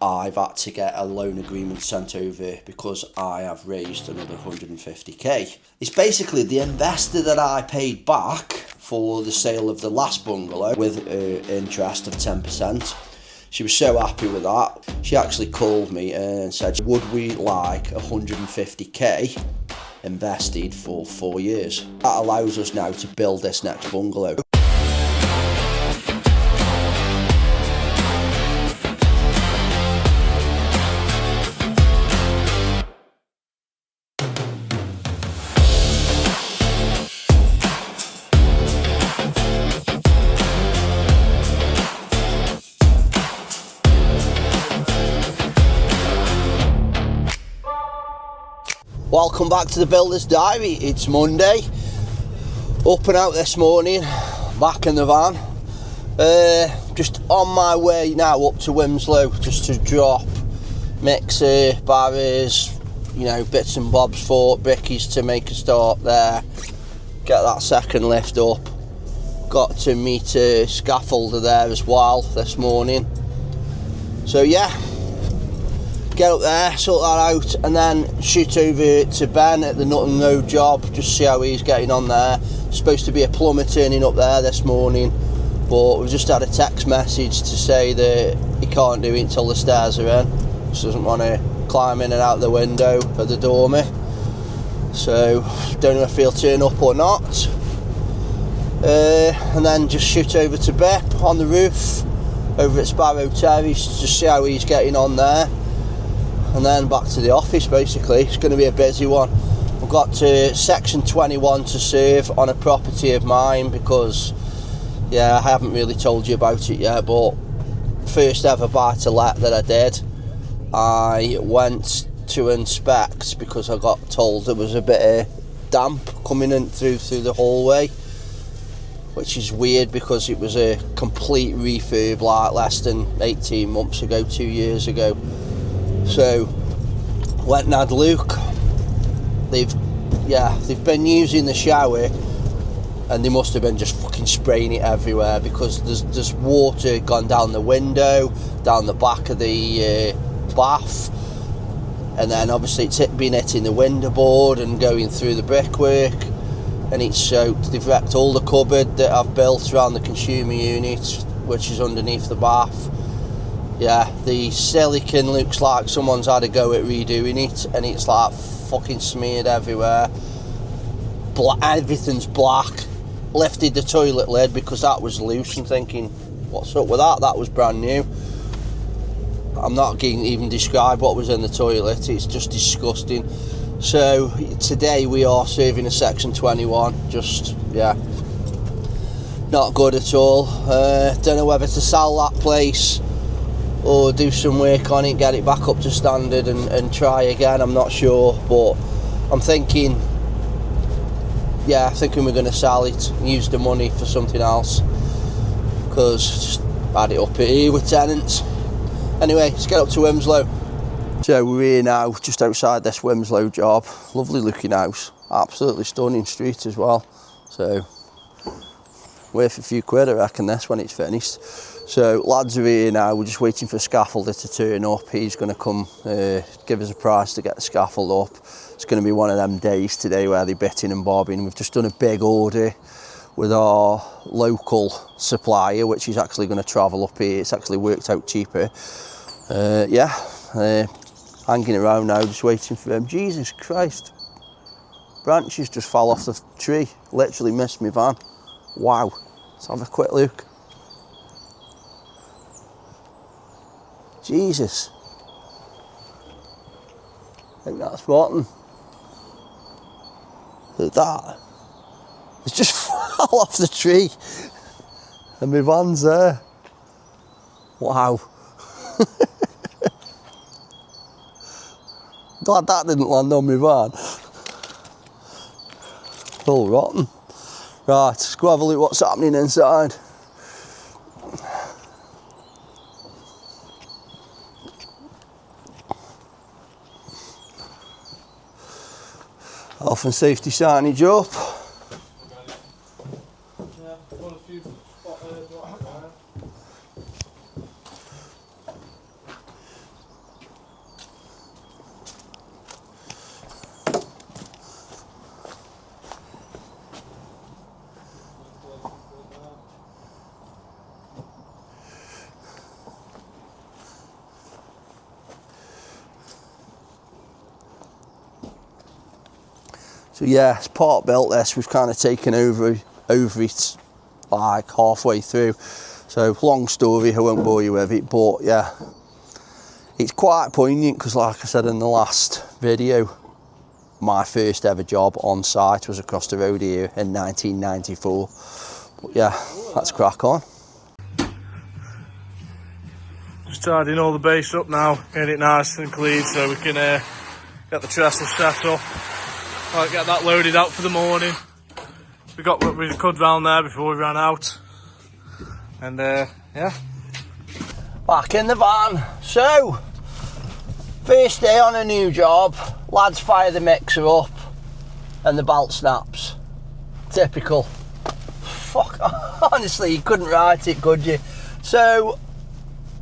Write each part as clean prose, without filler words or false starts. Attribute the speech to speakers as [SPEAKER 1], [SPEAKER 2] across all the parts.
[SPEAKER 1] I've had to get a loan agreement sent over because I have raised another 150k. It's basically the investor that I paid back for the sale of the last bungalow with interest of 10%. She was so happy with that. She actually called me and said, would we like 150k invested for 4 years? That allows us now to build this next bungalow. Welcome back to the Builder's Diary. It's Monday, up and out this morning, back in the van, just on my way now up to Wimslow just to drop mixer, barriers, you know, bits and bobs for brickies to make a start there, get that second lift up. Got to meet a scaffolder there as well this morning, so yeah, get up there, sort that out, and then shoot over to Ben at the Nutton Road job, just see how he's getting on there. Supposed to be a plumber turning up there this morning, but we've just had a text message to say that he can't do it until the stairs are in. Just doesn't want to climb in and out the window of the dormer. So, don't know if he'll turn up or not. And then just shoot over to Bip on the roof, over at Sparrow Terrace, just see how he's getting on there. And then back to the office basically. It's going to be a busy one. I've got to section 21 to serve on a property of mine because, yeah, I haven't really told you about it yet, but first ever buy to let that I did, I went to inspect because I got told there was a bit of damp coming in through the hallway, which is weird because it was a complete refurb like less than 18 months ago, 2 years ago. So went and had a look. They've been using the shower and they must have been just fucking spraying it everywhere because there's water gone down the window, down the back of the bath, and then obviously it's been hitting the window board and going through the brickwork, and it's soaked. They've wrecked all the cupboard that I've built around the consumer unit, which is underneath the bath. Yeah, the silicone looks like someone's had a go at redoing it, and it's like fucking smeared everywhere. Everything's black. Lifted the toilet lid because that was loose. I'm thinking, what's up with that? That was brand new. I'm not going to even describe what was in the toilet. It's just disgusting. So today we are serving a section 21. Just, yeah, not good at all. Don't know whether to sell that place or do some work on it, get it back up to standard and try again. I'm not sure, but I'm thinking we're going to sell it, use the money for something else, because just had it up here with tenants. Anyway, let's get up to Wimslow. So we're here now, just outside this Wimslow job. Lovely looking house, absolutely stunning street as well. So worth a few quid I reckon this when it's finished. So lads are here now, we're just waiting for the scaffolder to turn up. He's going to come give us a price to get the scaffold up. It's going to be one of them days today where they're bitting and bobbing. We've just done a big order with our local supplier, which is actually going to travel up here. It's actually worked out cheaper. Hanging around now, just waiting for him. Jesus Christ, branches just fell off the tree, literally missed my van. Wow, let's have a quick look. Jesus, I think that's rotten. Look at that. It just fell off the tree and my van's there. Wow. Glad that didn't land on my van. All rotten. Right, let's go have a look what's happening inside. Health and safety signage up. So yeah, it's part built this. We've kind of taken over it like halfway through. So long story, I won't bore you with it, but yeah, it's quite poignant because, like I said in the last video, my first ever job on site was across the road here in 1994. But yeah, let's crack on.
[SPEAKER 2] Just tidying all the base up now, getting it nice and clean so we can get the trestle set up. Right, get that loaded out for the morning. We got what we could round there before we ran out. And yeah.
[SPEAKER 1] Back in the van. So, first day on a new job, lads fire the mixer up and the belt snaps. Typical. Fuck, honestly, you couldn't write it, could you? So,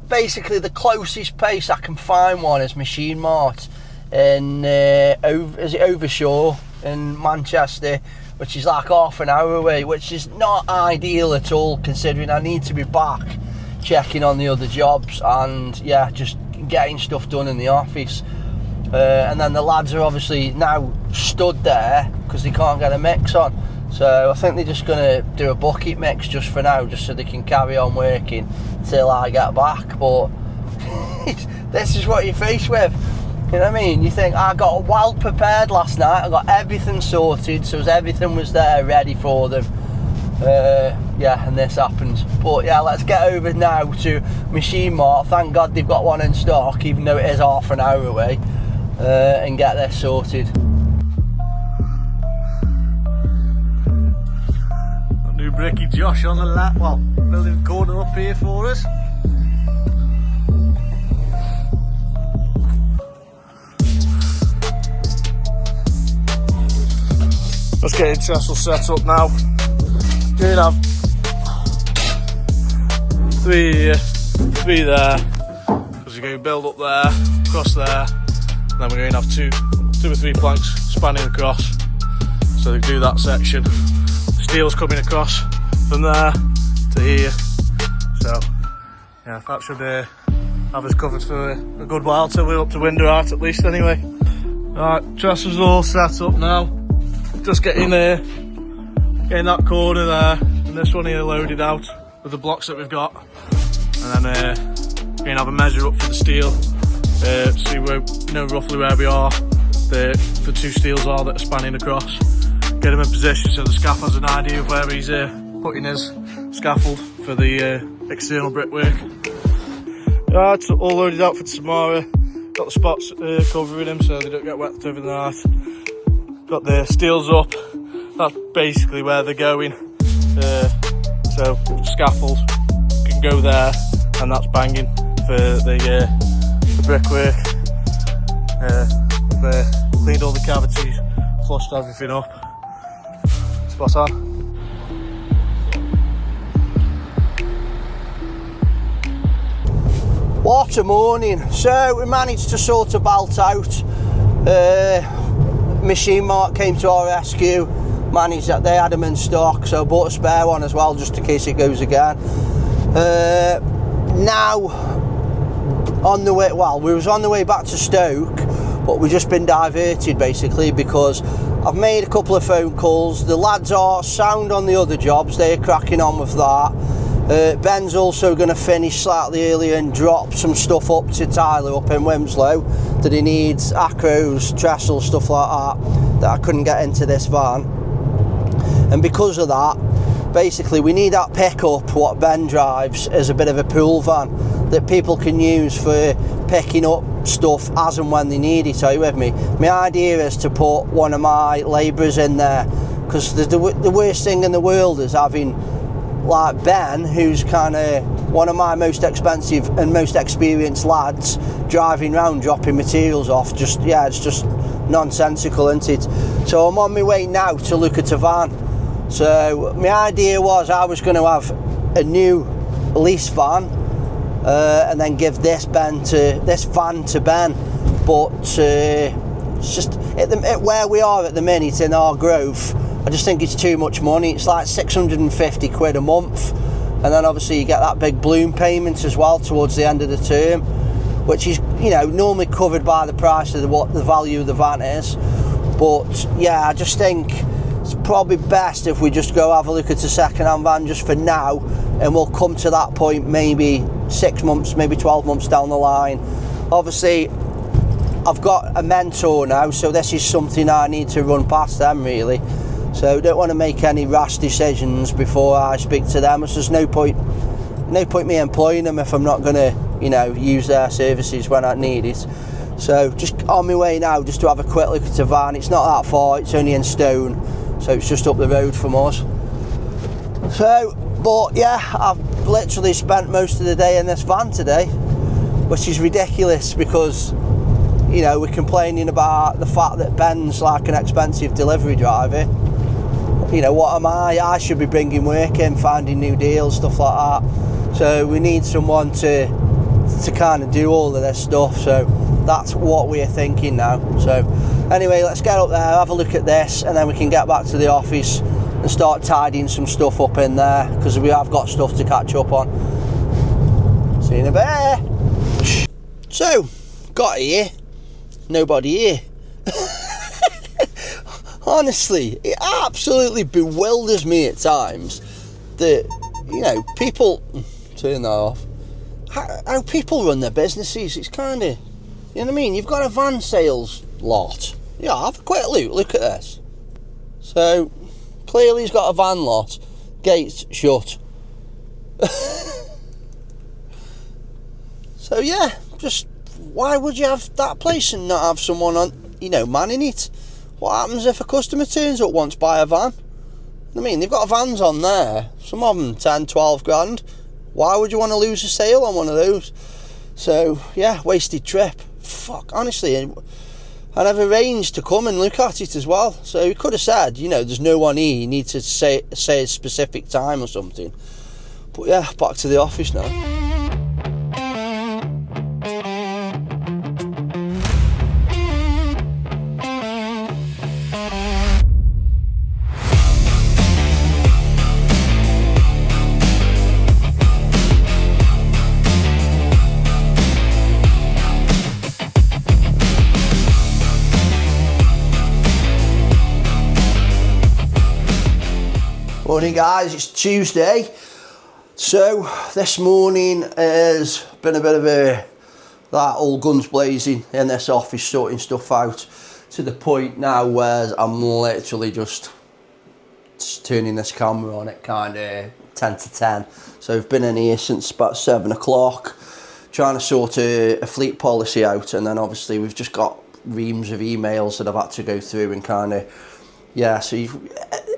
[SPEAKER 1] basically the closest place I can find one is Machine Mart in Overshore in Manchester, which is like half an hour away, which is not ideal at all considering I need to be back checking on the other jobs and yeah, just getting stuff done in the office. And then the lads are obviously now stood there because they can't get a mix on, so I think they're just going to do a bucket mix just for now, just so they can carry on working till I get back. But this is what you're faced with. You know what I mean? You think, I got well prepared last night, I got everything sorted, so everything was there ready for them. Yeah, and this happens. But yeah, let's get over now to Machine Mart. Thank God they've got one in stock, even though it is half an hour away, and get this sorted.
[SPEAKER 2] Got new Bricky Josh on the lap, well, building the corner up here for us. Let's get the trestle set up now. We're gonna have three there, because you're going to build up there, across there, and then we're going to have two or three planks spanning across, so they do that section. Steel's coming across from there to here, so yeah, that should have us covered for a good while till we're up to window height at least anyway. Right, trestles all set up now. Just getting that corner there and this one here loaded out with the blocks that we've got, and then we're going to have a measure up for the steel, so we know roughly where we are, the two steels are that are spanning across. Get them in position so the scaff has an idea of where he's putting his scaffold for the external brickwork. Right, it's all loaded out for tomorrow. Got the spots covering them so they don't get wet over the night. Got the steels up, that's basically where they're going, so scaffold can go there, and that's banging for the brickwork. We've cleaned all the cavities, flushed everything up, spot on.
[SPEAKER 1] What a morning. So we managed to sort a belt out. Machine Mart came to our rescue, managed that they had them in stock, so I bought a spare one as well just in case it goes again. Now on the way, well, we was on the way back to Stoke, but we've just been diverted basically because I've made a couple of phone calls. The lads are sound on the other jobs, they're cracking on with that. Ben's also going to finish slightly earlier and drop some stuff up to Tyler up in Wimslow that he needs, acros, trestle, stuff like that I couldn't get into this van. And because of that, basically we need that pickup what Ben drives as a bit of a pool van that people can use for picking up stuff as and when they need it. Are you with me? My idea is to put one of my labourers in there, because the worst thing in the world is having like Ben, who's kind of one of my most expensive and most experienced lads, driving around dropping materials off. Just, yeah, it's just nonsensical, isn't it? So I'm on my way now to look at a van. So my idea was I was going to have a new lease van and then give this van to Ben, but it's just where we are at the minute in our growth, I just think it's too much money. It's like 650 quid a month, and then obviously you get that big balloon payment as well towards the end of the term, which is, you know, normally covered by the price of what the value of the van is. But yeah, I just think it's probably best if we just go have a look at a second-hand van just for now, and we'll come to that point maybe 6 months, maybe 12 months down the line. Obviously, I've got a mentor now, so this is something I need to run past them really. So don't want to make any rash decisions before I speak to them. There's no point me employing them if I'm not going to, you know, use their services when I need it. So just on my way now, just to have a quick look at a van. It's not that far, it's only in Stone, so it's just up the road from us. So, but yeah, I've literally spent most of the day in this van today, which is ridiculous because, you know, we're complaining about the fact that Ben's like an expensive delivery driver. You know, what am I? I should be bringing work in, finding new deals, stuff like that. So we need someone to kind of do all of this stuff. So that's what we're thinking now. So anyway, let's get up there, have a look at this, and then we can get back to the office and start tidying some stuff up in there, because we have got stuff to catch up on. See you in a bit. So, got here, nobody here. Honestly, it absolutely bewilders me at times that, you know, people, turn that off, how people run their businesses. It's kind of, you know what I mean? You've got a van sales lot. Yeah, have a quick look at this. So, clearly he's got a van lot, gates shut. So yeah, just, why would you have that place and not have someone on, you know, manning it? What happens if a customer turns up wants to buy a van? I mean, they've got vans on there, some of them 10, 12 grand. Why would you want to lose a sale on one of those? So yeah, wasted trip. Fuck, honestly, I'd have arranged to come and look at it as well. So he could have said, you know, there's no one here, you need to say a specific time or something. But yeah, back to the office now. Morning guys, it's Tuesday. So this morning has been a bit of that all guns blazing in this office, sorting stuff out to the point now where I'm literally just turning this camera on at kind of 10 to 10. So I've been in here since about 7 o'clock trying to sort a fleet policy out, and then obviously we've just got reams of emails that I've had to go through and kind of, yeah, so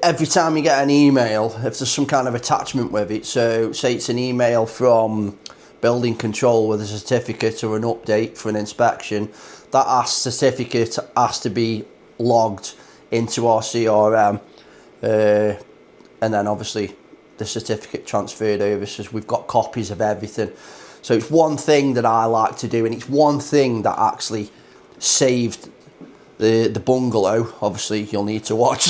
[SPEAKER 1] every time you get an email, if there's some kind of attachment with it, so say it's an email from building control with a certificate or an update for an inspection, that certificate has to be logged into our CRM, and then obviously the certificate transferred over, so we've got copies of everything. So it's one thing that I like to do, and it's one thing that actually saved the bungalow. Obviously you'll need to watch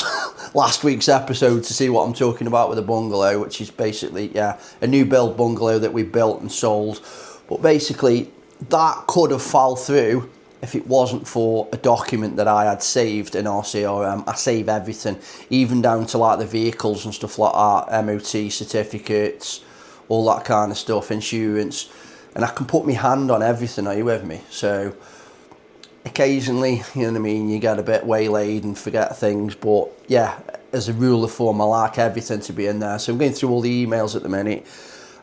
[SPEAKER 1] last week's episode to see what I'm talking about with the bungalow, which is basically, yeah, a new build bungalow that we built and sold. But basically that could have fell through if it wasn't for a document that I had saved in our CRM. I save everything, even down to like the vehicles and stuff like that, MOT certificates, all that kind of stuff, insurance, and I can put my hand on everything. Are you with me? So occasionally, you know what I mean, you get a bit waylaid and forget things, but yeah, as a rule of thumb, I like everything to be in there. So I'm going through all the emails at the minute.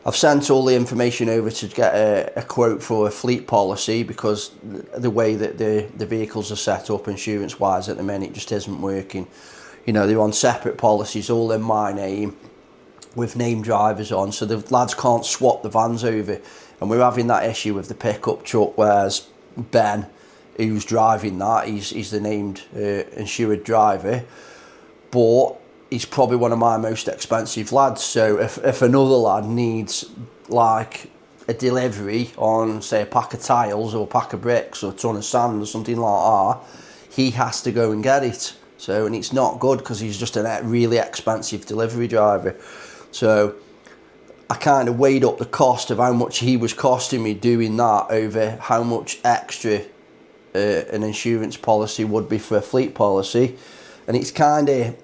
[SPEAKER 1] I've sent all the information over to get a quote for a fleet policy, because the way that the vehicles are set up insurance wise at the minute just isn't working. You know, they're on separate policies, all in my name, with name drivers on, so the lads can't swap the vans over, and we're having that issue with the pickup truck, whereas Ben, who's driving that, he's the named insured driver, but he's probably one of my most expensive lads. So if another lad needs like a delivery on, say, a pack of tiles or a pack of bricks or a ton of sand or something like that, he has to go and get it. So, and it's not good because he's just a really expensive delivery driver. So I kind of weighed up the cost of how much he was costing me doing that over how much extra an insurance policy would be for a fleet policy. And it's kind of,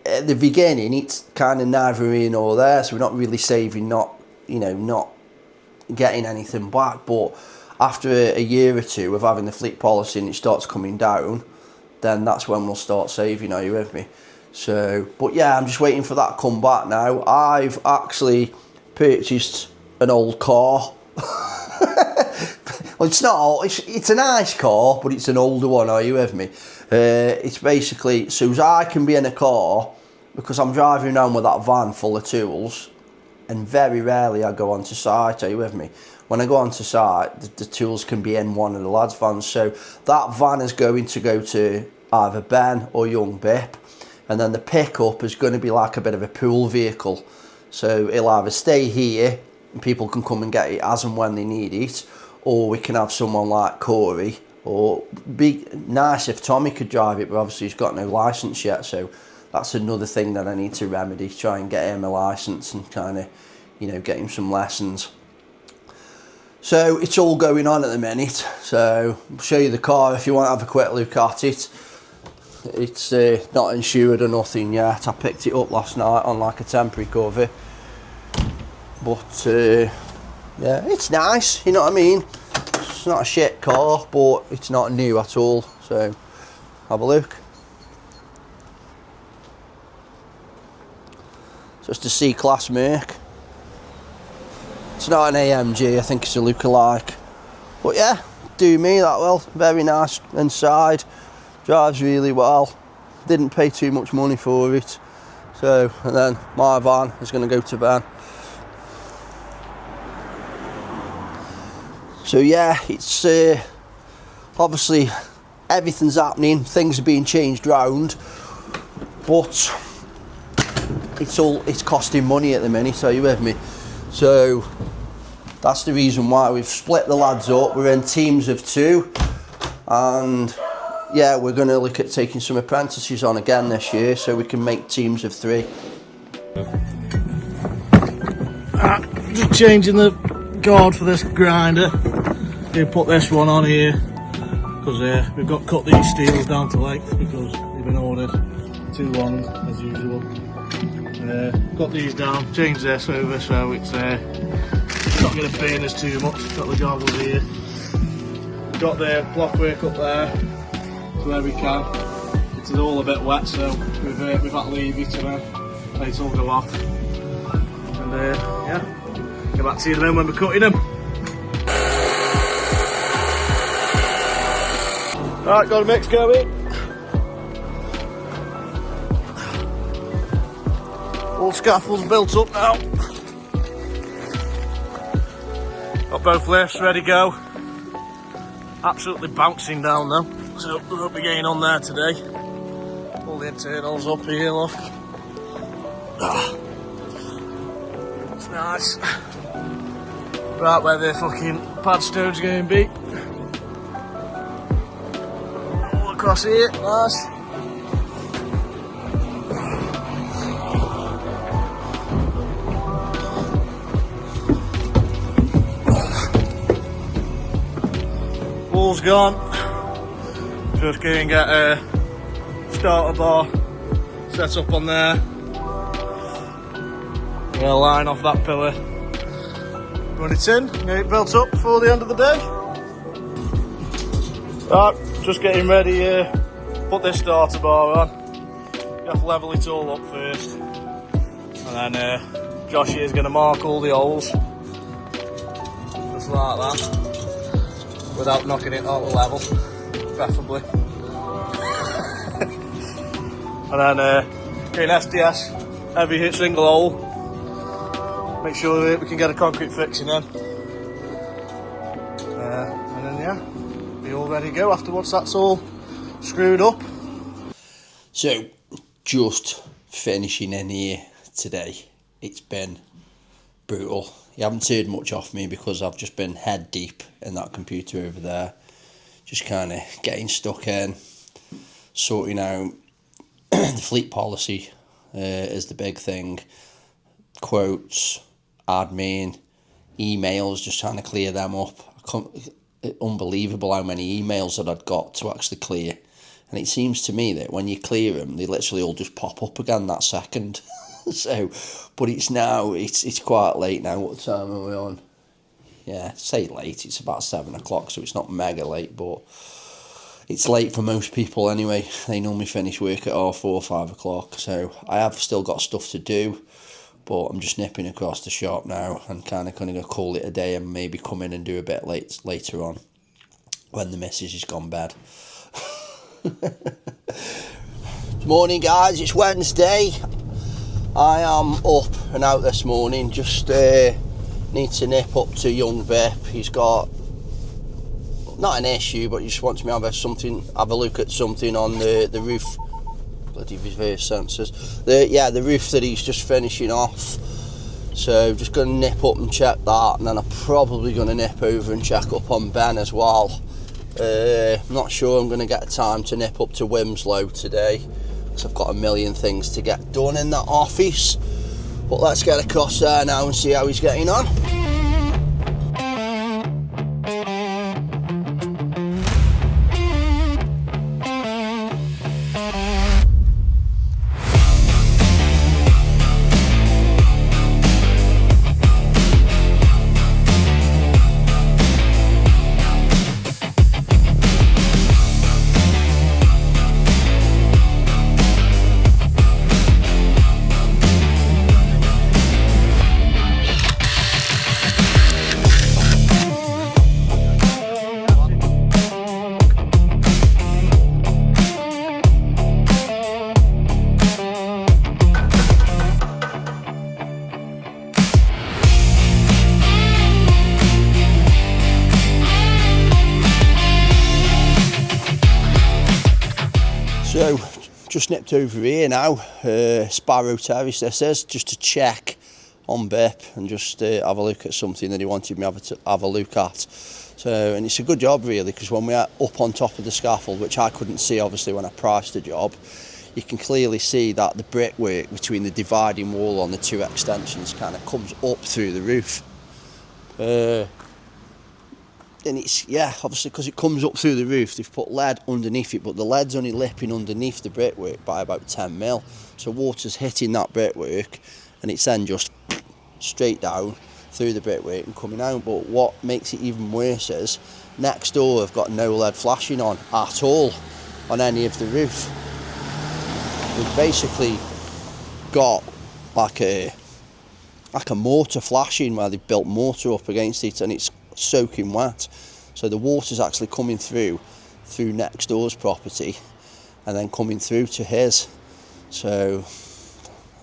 [SPEAKER 1] at the beginning, it's kind of neither here nor there, so we're not really saving, not getting anything back. But after a year or two of having the fleet policy and it starts coming down, then that's when we'll start saving. Are you with me? So, but yeah, I'm just waiting for that to come back now. I've actually purchased an old car. Well, it's not old, it's a nice car, but it's an older one. Are you with me? It's basically so as I can be in a car, because I'm driving around with that van full of tools, and very rarely I go onto site. Are you with me? When I go onto site, the tools can be in one of the lads' vans. So that van is going to go to either Ben or young Bip, and then the pickup is going to be like a bit of a pool vehicle. So it'll either stay here and people can come and get it as and when they need it, or we can have someone like Corey, or be nice if Tommy could drive it, but obviously he's got no licence yet, so that's another thing that I need to remedy, try and get him a licence and kind of, get him some lessons. So it's all going on at the minute, so I'll show you the car if you want to have a quick look at it. It's not insured or nothing yet. I picked it up last night on like a temporary cover, but yeah, it's nice, you know what I mean? It's not a shit car, but it's not new at all, so have a look. So it's the C-Class Merc. It's not an AMG, I think it's a lookalike. But yeah, do me that well. Very nice inside, drives really well. Didn't pay too much money for it. So, and then my van is going to go to Ben. So yeah, it's obviously everything's happening, things are being changed round, but it's costing money at the minute. Are you with me? So that's the reason why we've split the lads up. We're in teams of 2, and yeah, we're going to look at taking some apprentices on again this year, so we can make teams of 3.
[SPEAKER 2] Just changing the guard for this grinder. You put this one on here because we've got cut these steels down to length because they've been ordered too long as usual. Got these down, changed this over so it's not going to pain us too much. Got the goggles here. Got the blockwork up there to where we can. It's all a bit wet, so we've had to leave it and then let it all go off. And yeah, get back to you then when we're cutting them. Right, got a mix going. All scaffolds built up now. Got both lifts ready to go. Absolutely bouncing down now, so we won't be getting on there today. All the internals up here, look. It's nice. Right where the fucking pad stone's going to be. All across here, nice. Wall's gone. Just go and get a starter bar set up on there. We'll line off that pillar, run it in, get it built up before the end of the day. Right, just getting ready to put this starter bar on. You have to level it all up first, and then Josh here is going to mark all the holes, just like that, without knocking it out of level, preferably. And then get an SDS, heavy hit single hole. Make sure that we can get a concrete fixing in. And then yeah, be all ready to go after once that's all screwed up.
[SPEAKER 1] So, just finishing in here today. It's been brutal. You haven't heard much off me because I've just been head deep in that computer over there. Just kind of getting stuck in, sorting out the fleet policy is the big thing. Quotes, admin, emails, just trying to clear them up. unbelievable how many emails that I'd got to actually clear. And it seems to me that when you clear them, they literally all just pop up again that second. So, but it's quite late now. What time are we on? Yeah, say late, it's about 7 o'clock, so it's not mega late, but it's late for most people anyway. They normally finish work at 4 or 5 o'clock, so I have still got stuff to do, but I'm just nipping across the shop now and kind of going to call it a day and maybe come in and do a bit later on when the missus has gone bed. Morning guys, it's Wednesday. I am up and out this morning, just need to nip up to young Bip. He's got, not an issue, but he just wants me to have a look at something on the roof. Bloody reverse sensors. The roof that he's just finishing off. So just going to nip up and check that, and then I'm probably going to nip over and check up on Ben as well. I'm not sure I'm going to get time to nip up to Wimslow today, because I've got a million things to get done in that office. But let's get across there now and see how he's getting on. So, just nipped over here now, Sparrow Terrace this is, just to check on Bip and just have a look at something that he wanted me to have a look at. So, and it's a good job really, because when we're up on top of the scaffold, which I couldn't see obviously when I priced the job, you can clearly see that the brickwork between the dividing wall on the two extensions kind of comes up through the roof. And it's, yeah, obviously because it comes up through the roof, they've put lead underneath it, but the lead's only lipping underneath the brickwork by about 10 mil. So water's hitting that brickwork and it's then just straight down through the brickwork and coming out. But what makes it even worse is, next door I've got no lead flashing on at all on any of the roof. We've basically got like a mortar flashing where they've built mortar up against it, and it's soaking wet, so the water's actually coming through next door's property and then coming through to his. So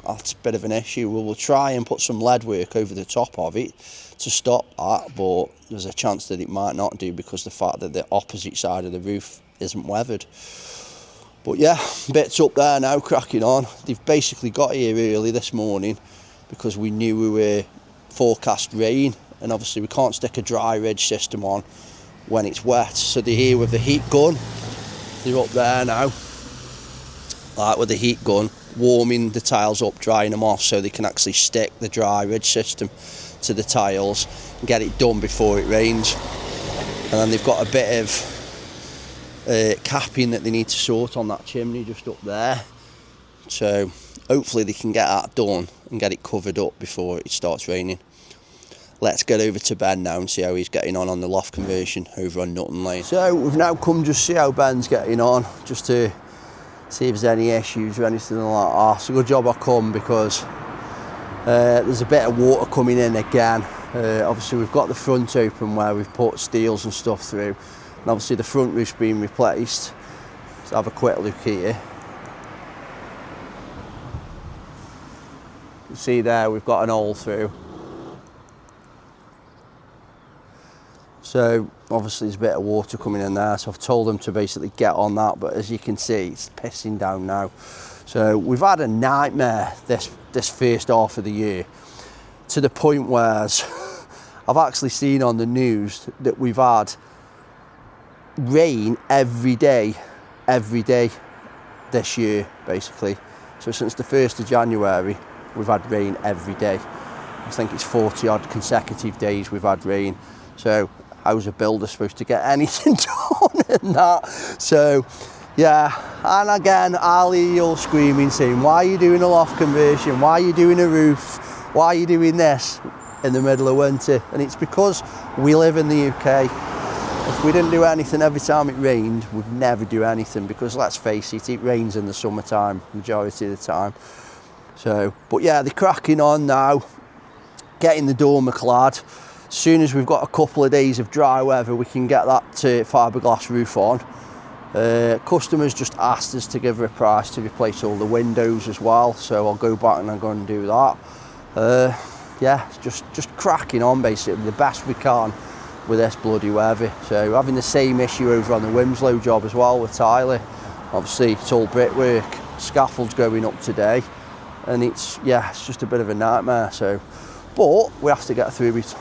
[SPEAKER 1] that's a bit of an issue. We'll try and put some lead work over the top of it to stop that, but there's a chance that it might not do because the fact that the opposite side of the roof isn't weathered. But yeah, bits up there now cracking on. They've basically got here early this morning because we knew we were forecast rain, and obviously we can't stick a dry ridge system on when it's wet, so they're here with the heat gun. They're up there now, like with the heat gun, warming the tiles up, drying them off so they can actually stick the dry ridge system to the tiles and get it done before it rains. And then they've got a bit of capping that they need to sort on that chimney just up there, so hopefully they can get that done and get it covered up before it starts raining. Let's get over to Ben now and see how he's getting on the loft conversion over on Nutton Lane. So we've now come just to see how Ben's getting on, just to see if there's any issues or anything like that. It's a good job I come because there's a bit of water coming in again. Obviously we've got the front open where we've put steels and stuff through, and obviously the front roof's been replaced. Let's have a quick look here. You see there we've got an hole through. So obviously there's a bit of water coming in there, so I've told them to basically get on that, but as you can see it's pissing down now. So we've had a nightmare this first half of the year, to the point where I've actually seen on the news that we've had rain every day this year basically. So since the 1st of January we've had rain every day. I think it's 40 odd consecutive days we've had rain. So how's a builder supposed to get anything done in that? So yeah, and again, I'll hear you all screaming saying, why are you doing a loft conversion? Why are you doing a roof? Why are you doing this in the middle of winter? And it's because we live in the UK. If we didn't do anything every time it rained, we'd never do anything, because let's face it, it rains in the summertime majority of the time. So, but yeah, they're cracking on now, getting the dormer clad. As soon as we've got a couple of days of dry weather, we can get that fiberglass roof on. Customers just asked us to give her a price to replace all the windows as well, so I'll go back and I'm going to do that. Yeah, just cracking on basically the best we can with this bloody weather. So having the same issue over on the Wimslow job as well with Tyler. Obviously it's all brickwork, scaffold's going up today, and it's just a bit of a nightmare. So, but we have to get through it.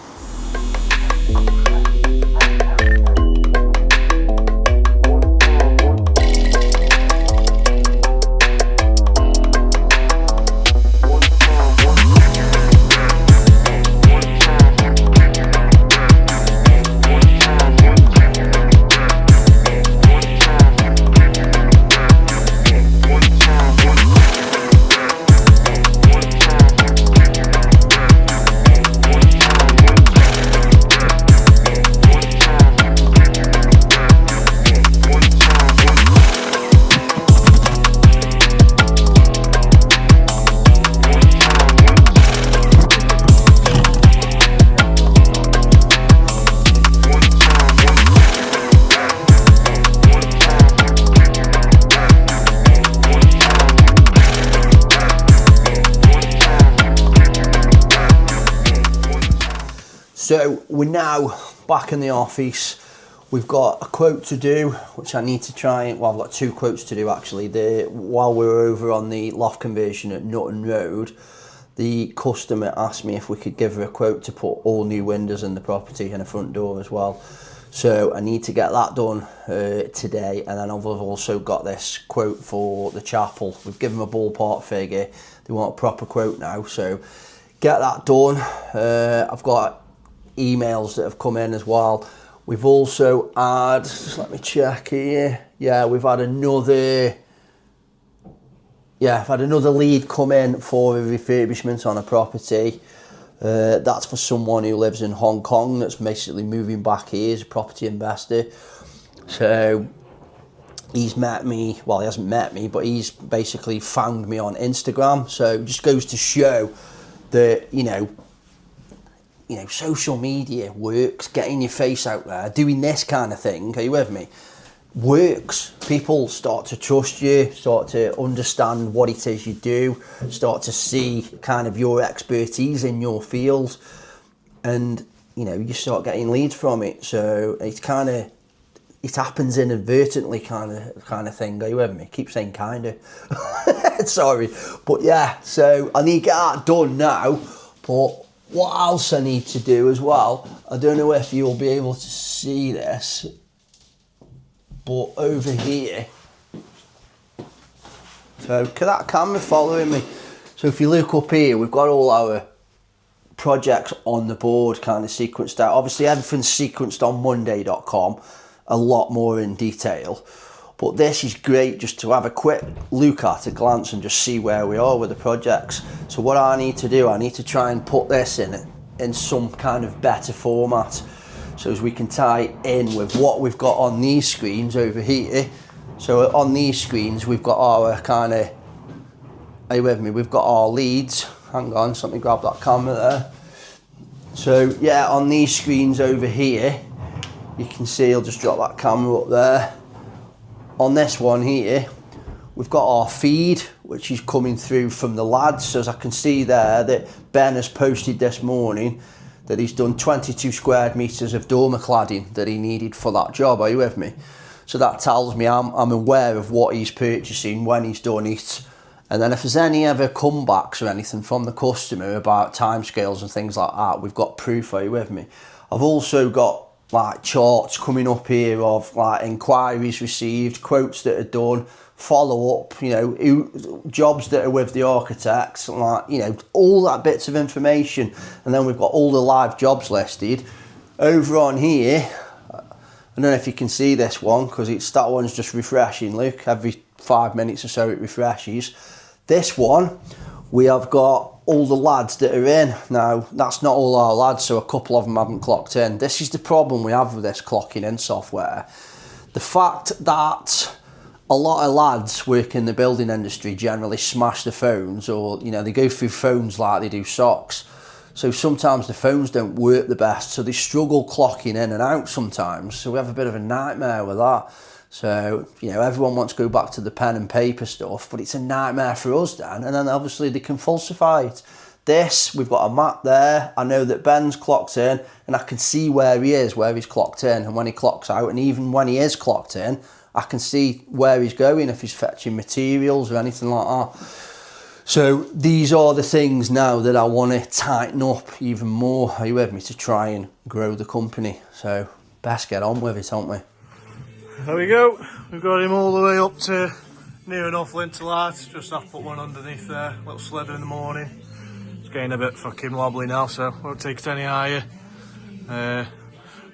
[SPEAKER 1] So we're now back in the office. We've got a quote to do, which I need to try. Well, I've got two quotes to do actually. While we were over on the loft conversion at Nutton Road, the customer asked me if we could give her a quote to put all new windows in the property and a front door as well. So I need to get that done today, and then I've also got this quote for the chapel. We've given them a ballpark figure. They want a proper quote now, so get that done. I've got emails that have come in as well. We've also had, just let me check here. Yeah, we've had another. Yeah, I've had another lead come in for a refurbishment on a property. That's for someone who lives in Hong Kong that's basically moving back here as a property investor. So he's met me, well, he hasn't met me, but he's basically found me on Instagram. So it just goes to show that, you know, social media works, getting your face out there, doing this kind of thing, are you with me? Works. People start to trust you, start to understand what it is you do, start to see kind of your expertise in your field, and you start getting leads from it. So it's kind of, it happens inadvertently kind of thing. Are you with me? Keep saying kind of. Sorry, but yeah. So I need to get that done now. But what else I need to do as well? I don't know if you'll be able to see this. But over here, so can that camera following me? So if you look up here, we've got all our projects on the board kind of sequenced out. Obviously everything's sequenced on monday.com, a lot more in detail. But this is great just to have a quick look at, a glance, and just see where we are with the projects. So what I need to do, I need to try and put this in some kind of better format, so as we can tie in with what we've got on these screens over here. So on these screens, we've got our kind of, are you with me? We've got our leads. Hang on, so let me grab that camera there. So yeah, on these screens over here, you can see, I'll just drop that camera up there. On this one here, we've got our feed, which is coming through from the lads. So as I can see there, that Ben has posted this morning that he's done 22 square metres of dormer cladding that he needed for that job. Are you with me? So that tells me I'm aware of what he's purchasing, when he's done it. And then if there's any other comebacks or anything from the customer about timescales and things like that, we've got proof. Are you with me? I've also got like charts coming up here of like inquiries received, quotes that are done, follow up, jobs that are with the architects, like, all that bits of information. And then we've got all the live jobs listed. over on here, I don't know if you can see this one, because that one's just refreshing. Look, every 5 minutes or so it refreshes. This one, we have got all the lads that are in. Now, that's not all our lads, so a couple of them haven't clocked in. This is the problem we have with this clocking in software. The fact that a lot of lads work in the building industry generally smash the phones, or, you know, they go through phones like they do socks. So sometimes the phones don't work the best, so they struggle clocking in and out sometimes. So we have a bit of a nightmare with that. So, you know, everyone wants to go back to the pen and paper stuff, but it's a nightmare for us then. And then obviously they can falsify it. This, we've got a map there. I know that Ben's clocked in, and I can see where he is, where he's clocked in, and when he clocks out. And even when he is clocked in, I can see where he's going, if he's fetching materials or anything like that. So these are the things now that I want to tighten up even more, are you with me, to try and grow the company. So best get on with it, aren't we?
[SPEAKER 2] There we go, we've got him all the way up to near enough Lintelite. Just have to put one underneath there, little slider in the morning. It's getting a bit fucking wobbly now, so won't take it any higher.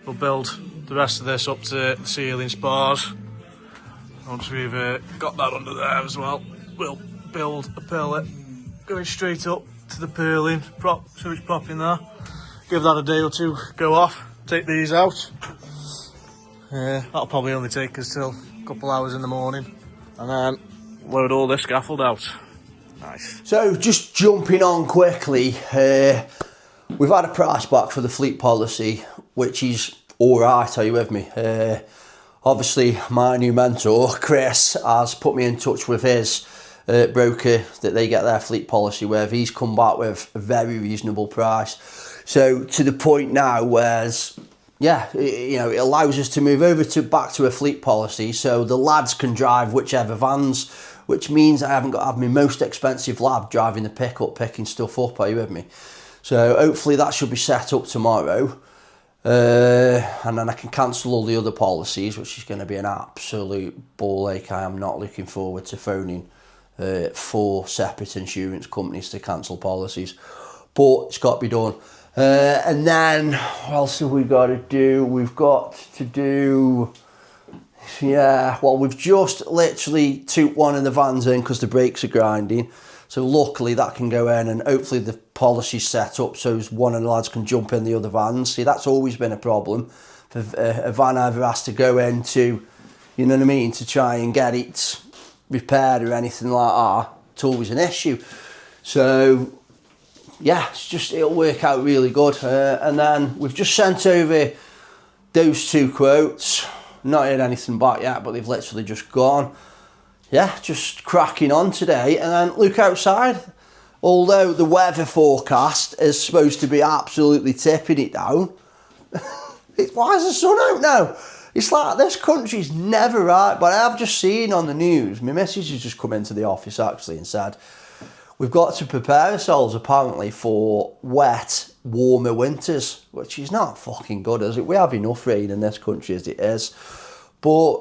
[SPEAKER 2] We'll build the rest of this up to the ceiling spars. Once we've got that under there as well, we'll build a pillar going straight up to the purling prop, sewage prop in there. Give that a day or two, go off, take these out. That'll probably only take us till a couple hours in the morning, and then load all this scaffold out. Nice.
[SPEAKER 1] So just jumping on quickly, we've had a price back for the fleet policy, which is all right, are you with me? Obviously my new mentor, Chris, has put me in touch with his broker that they get their fleet policy with. He's come back with a very reasonable price. So to the point now where, yeah, you know, it allows us to move over back to a fleet policy, so the lads can drive whichever vans, which means I haven't got to have my most expensive lad driving the pickup, picking stuff up, are you with me? So hopefully that should be set up tomorrow. And then I can cancel all the other policies, which is going to be an absolute ball ache. I am not looking forward to phoning 4 separate insurance companies to cancel policies, but it's got to be done. And then what else have we got to do? We've got to do, yeah, well, we've just literally took one of the vans in because the brakes are grinding. So luckily that can go in, and hopefully the policy's set up so one of the lads can jump in the other vans. See, that's always been a problem. If a van ever has to go into, you know what I mean, to try and get it repaired or anything like that, it's always an issue. So yeah, it'll work out really good. And then we've just sent over those 2 quotes. Not heard anything back yet, but they've literally just gone. Yeah, just cracking on today. And then look outside. Although the weather forecast is supposed to be absolutely tipping it down, why is the sun out now? It's like this country's never right. But I've just seen on the news, my missus has just come into the office actually and said, we've got to prepare ourselves apparently for wet, warmer winters, which is not fucking good, is it? We have enough rain in this country as it is. But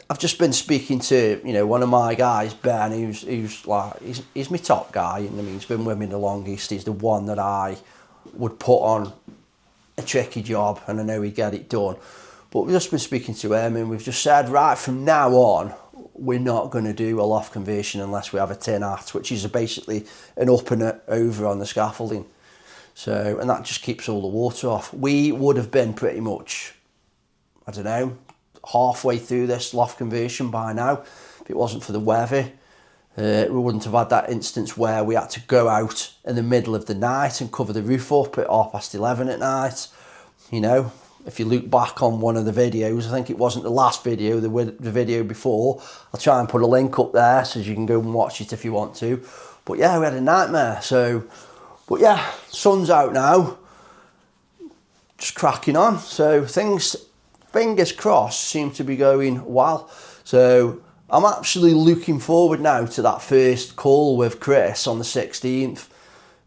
[SPEAKER 1] I've just been speaking to, you know, one of my guys, Ben, who's like, he's my top guy. I mean, he's been with me the longest. He's the one that I would put on a tricky job, and I know he'd get it done. But we've just been speaking to him, and we've just said, right, from now on, we're not going to do a loft conversion unless we have a tin hat, which is basically an up and a over on the scaffolding. So, and that just keeps all the water off. We would have been pretty much, I don't know, halfway through this loft conversion by now if it wasn't for the weather. We wouldn't have had that instance where we had to go out in the middle of the night and cover the roof up at 11:30 at night. You know, if you look back on one of the videos, I think it wasn't the last video, the video before, I'll try and put a link up there so you can go and watch it if you want to. But yeah, we had a nightmare. So, but yeah, sun's out now, just cracking on. So things, fingers crossed, seem to be going well. So I'm actually looking forward now to that first call with Chris on the 16th.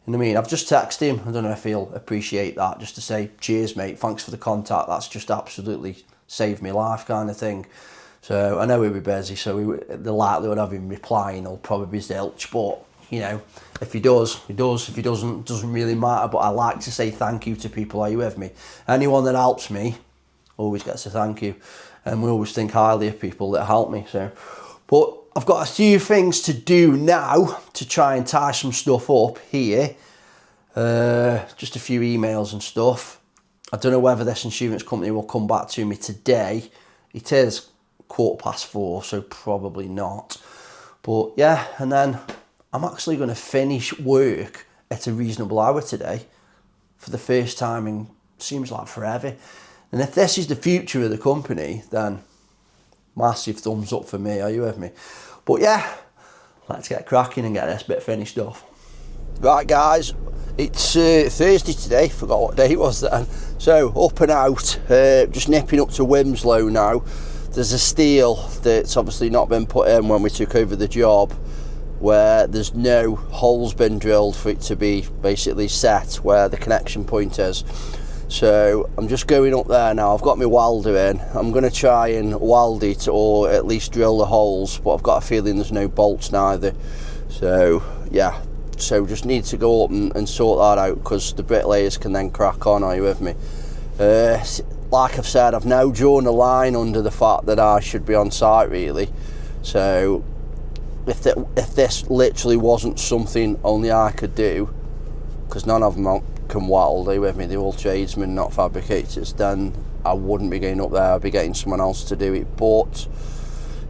[SPEAKER 1] You know what I mean? I've just texted him. I don't know if he'll appreciate that, just to say, cheers, mate. Thanks for the contact. That's just absolutely saved my life kind of thing. So I know he'll be busy, so the likelihood of him replying will probably be zilch. But you know, if he does, he does. If he doesn't really matter. But I like to say thank you to people. Are you with me? Anyone that helps me always gets a thank you. And we always think highly of people that help me. So, but I've got a few things to do now to try and tie some stuff up here. Just a few emails and stuff. I don't know whether this insurance company will come back to me today. It is 4:15, so probably not. But yeah, and then I'm actually going to finish work at a reasonable hour today for the first time in seems like forever. And if this is the future of the company, then massive thumbs up for me. Are you with me? But yeah, let's get cracking and get this bit finished off. Right guys, it's Thursday today, forgot what day it was then. So up and out, just nipping up to Wimslow now. There's a steel that's obviously not been put in when we took over the job, where there's no holes been drilled for it to be basically set where the connection point is. So I'm just going up there now. I've got my welder in. I'm going to try and weld it or at least drill the holes, but I've got a feeling there's no bolts neither. So yeah, so just need to go up and sort that out, because the bricklayers can then crack on. Are you with me? Like I've said, I've now drawn a line under the fact that I should be on site really. So if this literally wasn't something only I could do, because none of them can weld, are you with me? They're all tradesmen, not fabricators, then I wouldn't be going up there. I'd be getting someone else to do it. But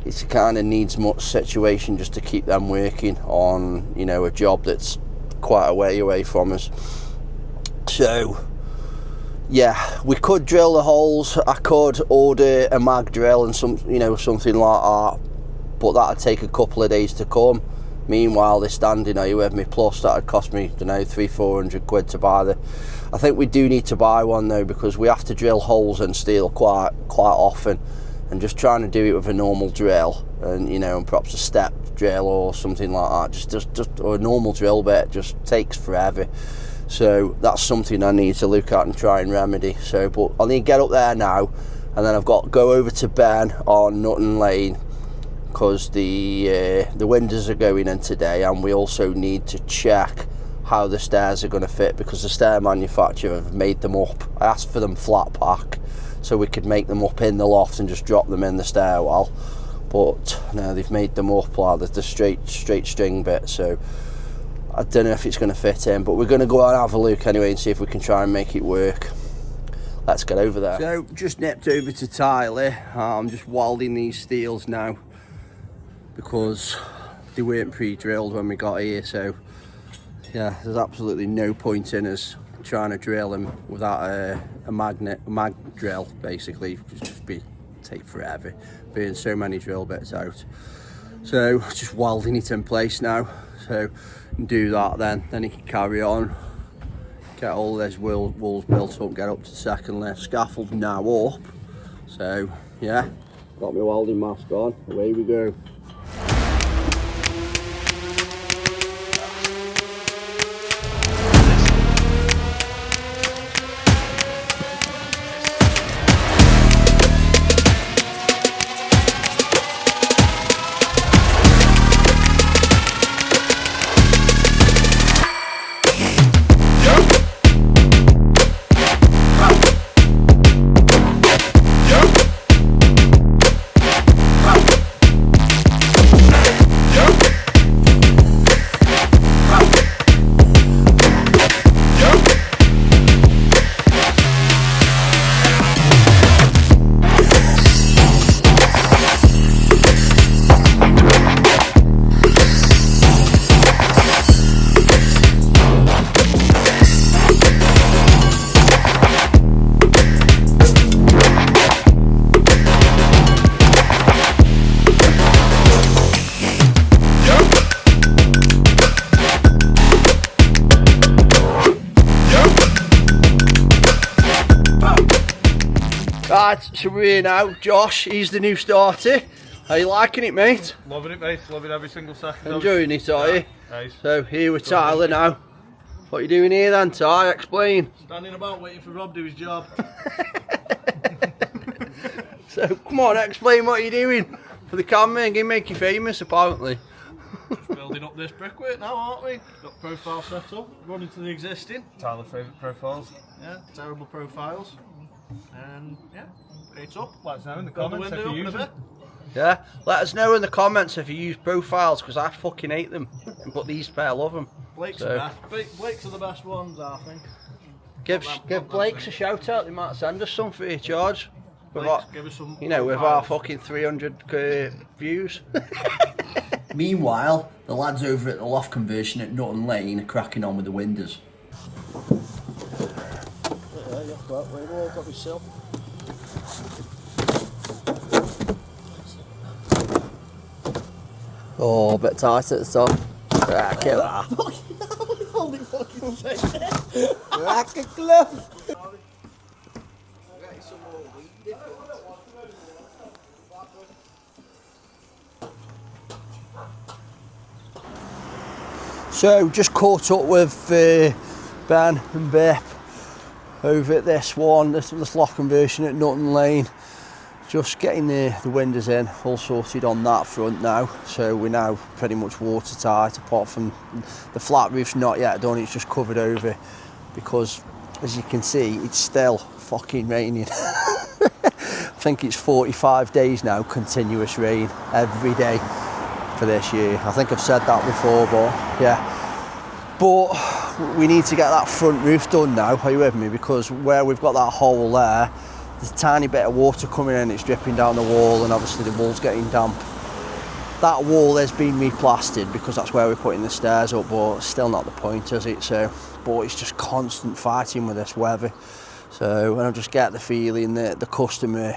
[SPEAKER 1] it kind of needs much situation just to keep them working on, you know, a job that's quite a way away from us. So yeah, we could drill the holes. I could order a mag drill and something like that, but that'd take a couple of days to come. Meanwhile, they're standing, are you with me? Plus that'd cost me, I don't know, 300-400 quid to buy the. I think we do need to buy one though, because we have to drill holes in steel quite often, and just trying to do it with a normal drill and, you know, and perhaps a step drill or something like that, just or a normal drill bit just takes forever. So that's something I need to look at and try and remedy. So, but I need to get up there now, and then I've got to go over to Ben on Nutton Lane, because the windows are going in today, and we also need to check how the stairs are going to fit, because the stair manufacturer have made them up. I asked for them flat pack so we could make them up in the loft and just drop them in the stairwell, but no, they've made them up like the straight string bit. So I don't know if it's going to fit in, but we're going to go and have a look anyway and see if we can try and make it work. Let's get over there. So just nipped over to Tyler. I'm just welding these steels now, because they weren't pre-drilled when we got here. So yeah, there's absolutely no point in us trying to drill them without a mag drill. Basically, just take forever, burn so many drill bits out. So just welding it in place now. So do that, then he can carry on, get all those walls built up, get up to the second lift. Scaffold now up. So yeah, got my welding mask on, away we go. Right, so we're here now. Josh, he's the new starter. Are you liking it, mate?
[SPEAKER 2] Loving it, mate. Loving every single second.
[SPEAKER 1] Enjoying it, are you?
[SPEAKER 2] Nice.
[SPEAKER 1] So here with Tyler now. What are you doing here then, Ty? Explain.
[SPEAKER 2] Standing about waiting for Rob to do his job.
[SPEAKER 1] So come on, explain what you're doing for the camera and make you famous, apparently.
[SPEAKER 2] Just building up this brickwork now, aren't we? Got profile set up, running to the existing. Tyler's favourite profiles. Yeah, terrible profiles. And yeah, it's up. Let us know in the comments if you use them.
[SPEAKER 1] Yeah, let us know in the comments if you use profiles, because I fucking hate them. But these pair love them.
[SPEAKER 2] Blake's the best. Blake's are the best ones, I think.
[SPEAKER 1] Give Blake's a shout out. They might send us some free of charge.
[SPEAKER 2] Give us some.
[SPEAKER 1] You know, with our fucking 300 views.
[SPEAKER 3] Meanwhile, the lads over at the loft conversion at Nutton Lane are cracking on with the windows.
[SPEAKER 1] Oh, a bit tight at the top. Rack it up.
[SPEAKER 2] Holy fucking shit.
[SPEAKER 1] Rack a glove. So, just caught up with Ben and Bip over at this one, this loft conversion at Nutton Lane. Just getting the windows in, all sorted on that front now. So we're now pretty much watertight, apart from the flat roof's not yet done, it's just covered over because, as you can see, it's still fucking raining. I think it's 45 days now, continuous rain every day for this year. I think I've said that before, but yeah. But we need to get that front roof done now, are you with me? Because where we've got that hole there, there's a tiny bit of water coming in, it's dripping down the wall, and obviously the wall's getting damp. That wall has been replastered because that's where we're putting the stairs up, but still not the point, is it? So, but it's just constant fighting with this weather. So, and I just get the feeling that the customer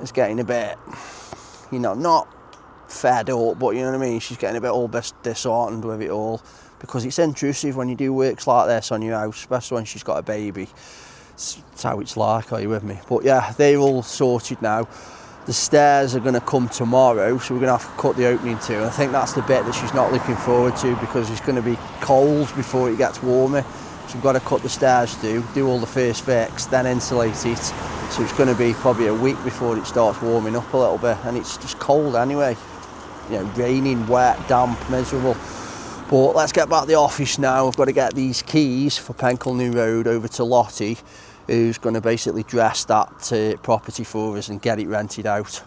[SPEAKER 1] is getting a bit, you know, not fed up, but you know what I mean? She's getting a bit all disheartened with it all, because it's intrusive when you do works like this on your house, especially when she's got a baby. It's how it's like, are you with me? But yeah, they're all sorted now. The stairs are going to come tomorrow, so we're going to have to cut the opening too. And I think that's the bit that she's not looking forward to, because it's going to be cold before it gets warmer. So we've got to cut the stairs through, do all the first fix, then insulate it. So it's going to be probably a week before it starts warming up a little bit. And it's just cold anyway. You know, raining, wet, damp, miserable. But let's get back to the office now. I've got to get these keys for Penkle New Road over to Lottie, who's going to basically dress that property for us and get it rented out.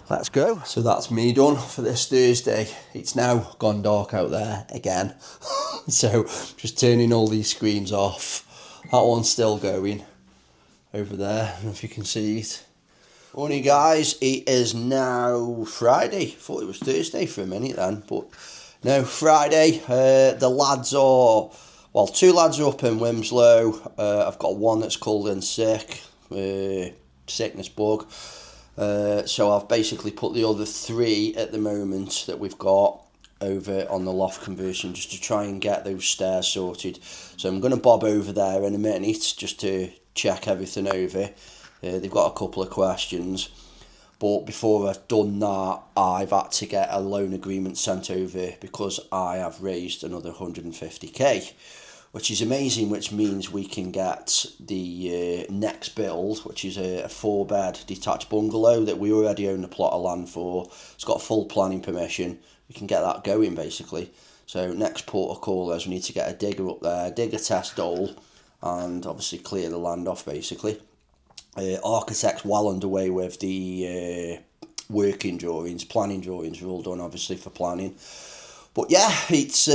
[SPEAKER 1] Let's go. So that's me done for this Thursday. It's now gone dark out there again. So just turning all these screens off. That one's still going over there. I don't know if you can see it. Morning guys, it is now Friday. Thought it was Thursday for a minute then, but no, Friday. The lads are, well, 2 lads are up in Wimslow. I've got one that's called in sick, sickness bug. So I've basically put the other 3 at the moment that we've got over on the loft conversion just to try and get those stairs sorted. So I'm going to bob over there in a minute just to check everything over. They've got a couple of questions. But before I've done that, I've had to get a loan agreement sent over because I have raised another 150k, which is amazing, which means we can get the next build, which is a 4-bed detached bungalow that we already own a plot of land for. It's got full planning permission. We can get that going, basically. So next port of call is we need to get a digger up there, dig a test hole, and obviously clear the land off, basically. Architects well underway with the working drawings, planning drawings are all done obviously for planning. But yeah, it's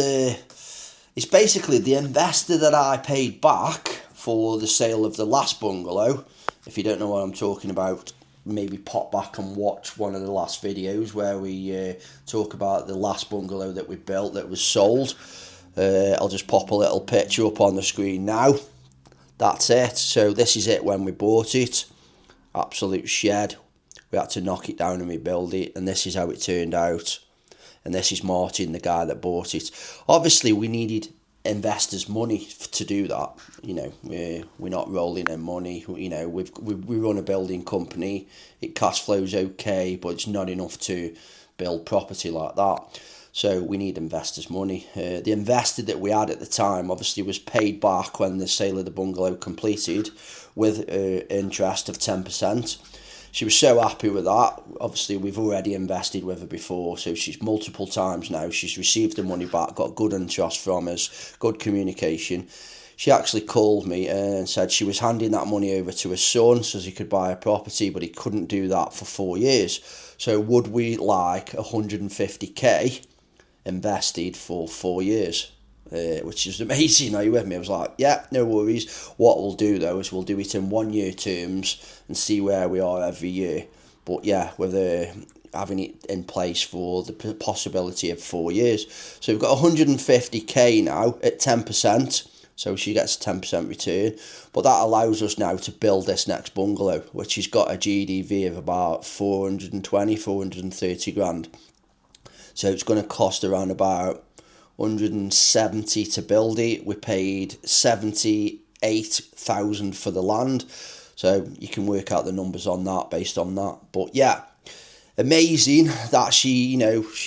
[SPEAKER 1] basically the investor that I paid back for the sale of the last bungalow. If you don't know what I'm talking about, maybe pop back and watch one of the last videos where we talk about the last bungalow that we built that was sold. I'll just pop a little picture up on the screen now. That's it. So this is it when we bought it. Absolute shed. We had to knock it down and rebuild it, and this is how it turned out. And this is Martin, the guy that bought it. Obviously, we needed investors' money to do that. You know, we're not rolling in money. You know, we run a building company. It cash flows okay, but it's not enough to build property like that. So we need investors' money. The investor that we had at the time obviously was paid back when the sale of the bungalow completed with interest of 10%. she was so happy with that. Obviously, we've already invested with her before, so she's multiple times now. She's received the money back, got good interest from us, good communication. She actually called me and said she was handing that money over to her son so he could buy a property, but he couldn't do that for 4 years. So would we like 150k invested for 4 years? Which is amazing. Are you with me? I was like, yeah, no worries. What we'll do though is we'll do it in 1 year terms and see where we are every year. But yeah, with having it in place for the possibility of 4 years. So we've got 150k now at 10%. So she gets a 10% return. But that allows us now to build this next bungalow, which has got a GDV of about 430 grand. So it's going to cost around about 170 to build it. We paid 78,000 for the land, so you can work out the numbers on that based on that. But yeah, amazing that she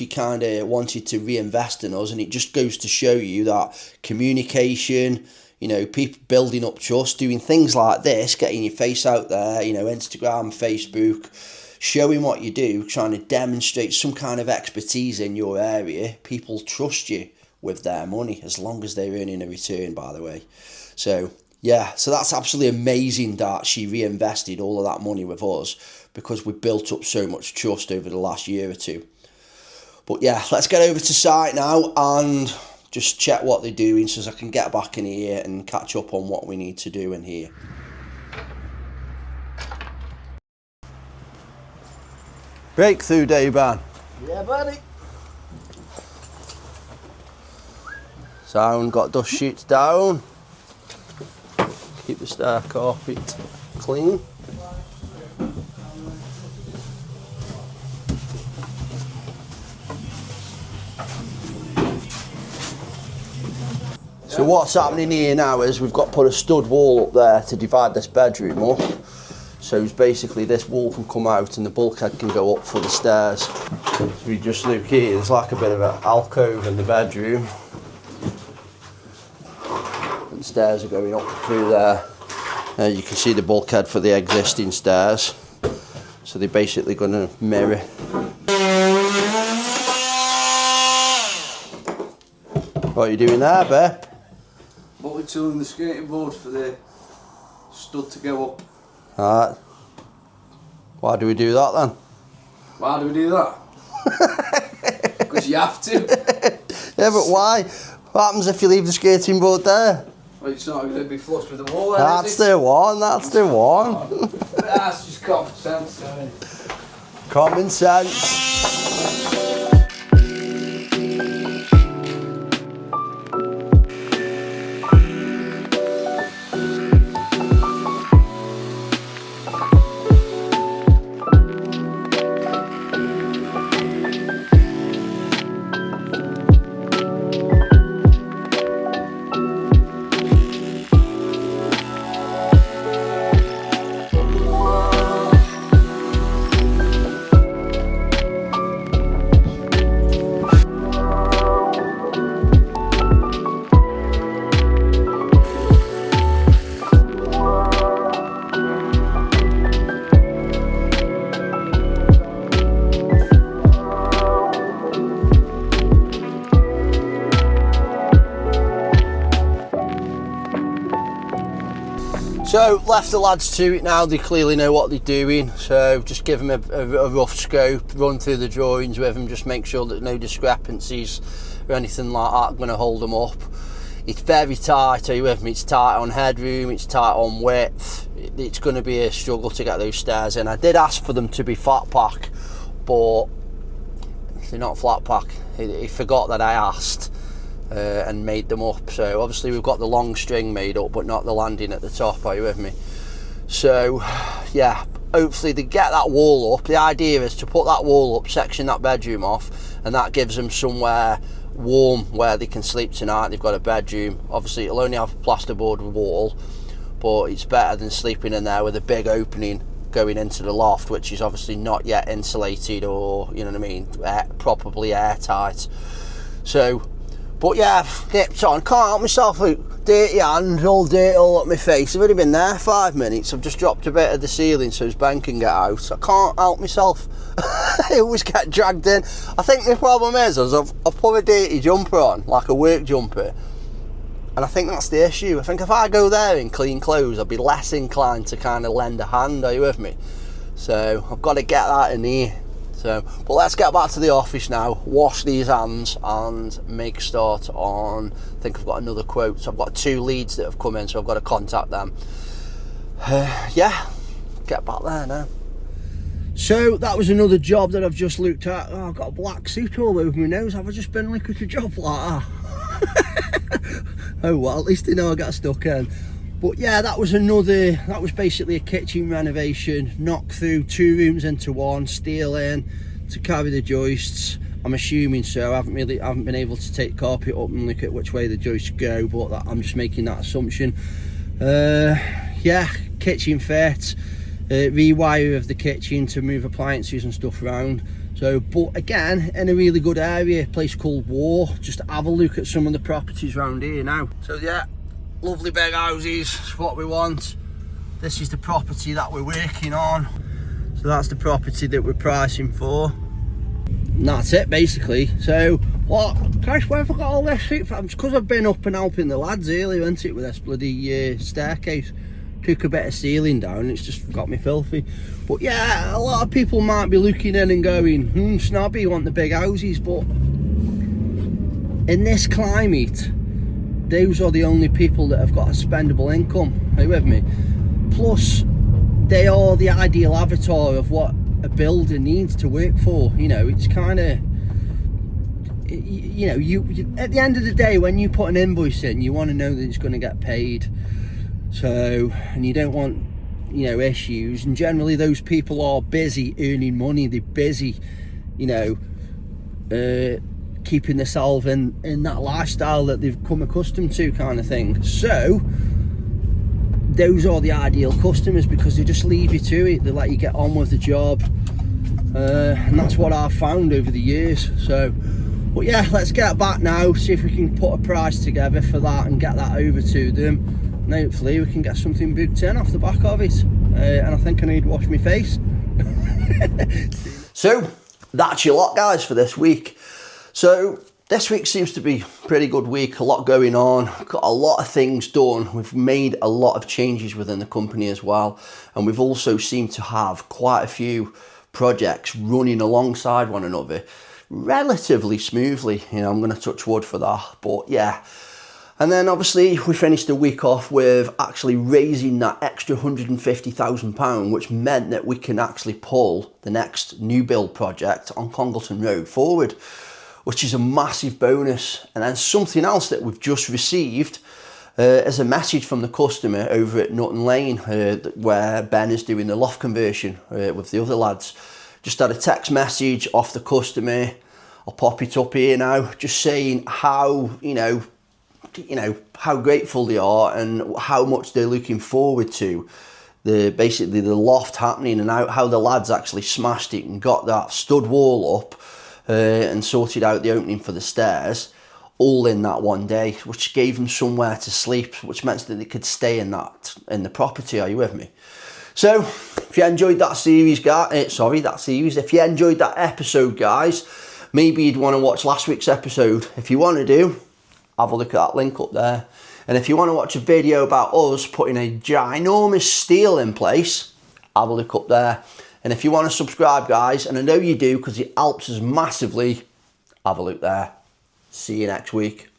[SPEAKER 1] kind of wanted to reinvest in us, and it just goes to show you that communication, people building up trust, doing things like this, getting your face out there, Instagram, Facebook, showing what you do, trying to demonstrate some kind of expertise in your area. People trust you with their money, as long as they're earning a return, by the way. So yeah, so that's absolutely amazing that she reinvested all of that money with us, because we built up so much trust over the last year or two. But yeah, let's get over to site now and just check what they're doing so I can get back in here and catch up on what we need to do in here. Breakthrough day, Ben.
[SPEAKER 3] Yeah, buddy.
[SPEAKER 1] Sound, got dust sheets down. Keep the stair carpet clean. So what's happening here now is we've got to put a stud wall up there to divide this bedroom up. So it's basically this wall can come out and the bulkhead can go up for the stairs. So we just look here, there's like a bit of an alcove in the bedroom. And the stairs are going up through there. You can see the bulkhead for the existing stairs. So they're basically going to mirror. What are you doing there, Bear?
[SPEAKER 3] Multi-tooling the skating board for the stud to go up.
[SPEAKER 1] Alright. Why do we do that then?
[SPEAKER 3] Why do we do that? Because you have to.
[SPEAKER 1] Yeah, but why? What happens if you leave the skating board there?
[SPEAKER 3] Well, it's not going to be flush with the wall then,
[SPEAKER 1] That's the one, that's the one.
[SPEAKER 3] That's just common sense, isn't it?
[SPEAKER 1] Common sense. So left the lads to it now, they clearly know what they're doing, so just give them a rough scope, run through the drawings with them, just make sure that no discrepancies or anything like that are going to hold them up. It's very tight, are you with me? It's tight on headroom, it's tight on width, it's going to be a struggle to get those stairs in. I did ask for them to be flat pack, but they're not flat pack. He forgot that I asked. And made them up. So obviously we've got the long string made up, but not the landing at the top, are you with me? So yeah, hopefully they get that wall up. The idea is to put that wall up, section that bedroom off, and that gives them somewhere warm where they can sleep tonight. They've got a bedroom, obviously it'll only have a plasterboard wall, but it's better than sleeping in there with a big opening going into the loft, which is obviously not yet insulated or, you know what I mean, properly airtight. So But yeah, I've nipped on. Can't help myself. Dirty hand, all dirt all up my face. I've only been there 5 minutes. I've just dropped a bit of the ceiling so his Ben can get out. I can't help myself. I always get dragged in. I think the problem is I've put a dirty jumper on, like a work jumper. And I think that's the issue. I think if I go there in clean clothes, I'll be less inclined to kind of lend a hand. Are you with me? So I've got to get that in here. So, but let's get back to the office now, wash these hands and make start on, I think I've got another quote. So I've got 2 leads that have come in, so I've got to contact them. Yeah, get back there now. So that was another job that I've just looked at. Oh, I've got a black suit all over my nose. Have I just been looking at a job like that? Oh well, at least they know I got stuck in. But yeah, that was basically a kitchen renovation, knock through 2 rooms into 1, steel in to carry the joists. I'm assuming so. I haven't been able to take carpet up and look at which way the joists go, but I'm just making that assumption. Yeah, kitchen fit, rewire of the kitchen to move appliances and stuff around. So, but again, in a really good area, a place called War. Just have a look at some of the properties around here now. So yeah, lovely big houses, it's what we want. This is the property that we're working on. So that's the property that we're pricing for. And that's it basically. So, what? Gosh, where have I got all this shit from? It's because I've been up and helping the lads earlier, isn't it, with this bloody staircase. Took a bit of ceiling down and it's just got me filthy. But yeah, a lot of people might be looking in and going, snobby, want the big houses, but in this climate, those are the only people that have got a spendable income. Are you with me? Plus, they are the ideal avatar of what a builder needs to work for. You know, it's kind of, you know, you at the end of the day, when you put an invoice in, you want to know that it's going to get paid. So, and you don't want, you know, issues. And generally, those people are busy earning money. They're busy, you know, keeping themselves in that lifestyle that they've come accustomed to, kind of thing. So those are the ideal customers because they just leave you to it. They let you get on with the job, and that's what I've found over the years. So, but yeah, let's get back now, see if we can put a price together for that and get that over to them, and hopefully we can get something booked in off the back of it. And I think I need to wash my face. So that's your lot, guys, for this week. So this week seems to be a pretty good week, a lot going on, got a lot of things done. We've made a lot of changes within the company as well, and we've also seemed to have quite a few projects running alongside one another relatively smoothly. You know, I'm going to touch wood for that, but yeah. And then obviously we finished the week off with actually raising that extra £150,000, which meant that we can actually pull the next new build project on Congleton Road forward, which is a massive bonus. And then something else that we've just received as a message from the customer over at Nutton Lane, where Ben is doing the loft conversion with the other lads. Just had a text message off the customer. I'll pop it up here now, just saying how, you know, how grateful they are and how much they're looking forward to basically the loft happening, and how the lads actually smashed it and got that stud wall up and sorted out the opening for the stairs all in that one day, which gave them somewhere to sleep, which meant that they could stay in the property. Are you with me? So if you enjoyed that series, if you enjoyed that episode, guys, maybe you'd want to watch last week's episode. If you want to have a look at that link up there. And if you want to watch a video about us putting a ginormous steel in place, have a look up there. And if you want to subscribe, guys, and I know you do because it helps us massively, have a look there. See you next week.